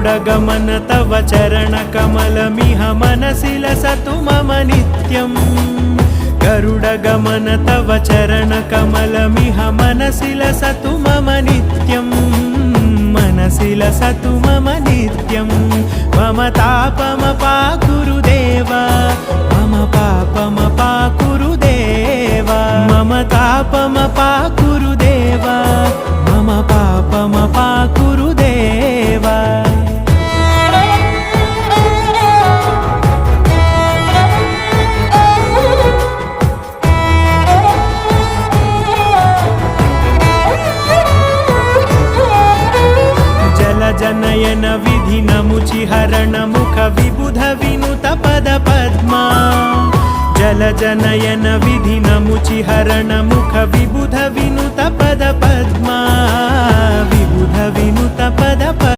गरुडगमन तव चरणकमलमिह मनसि लसतु मम नित्यम् गरुडगमन तव चरणकमलमिह मनसि लसतु मम नित्यम् मनसि लसतु मम नित्यम् मम तापमपाकुरु देव मम पापमपाकुरु देव मम तापमपाकुरु देव मम पापमपाकुरु देव जनयन विधिनमुचिहरण मुख विबुध विनुत पद पद्मा जल जनयन विधिनमुचिहरण मुख विबुध विनुत पद पद्मा विबुध विनुत पद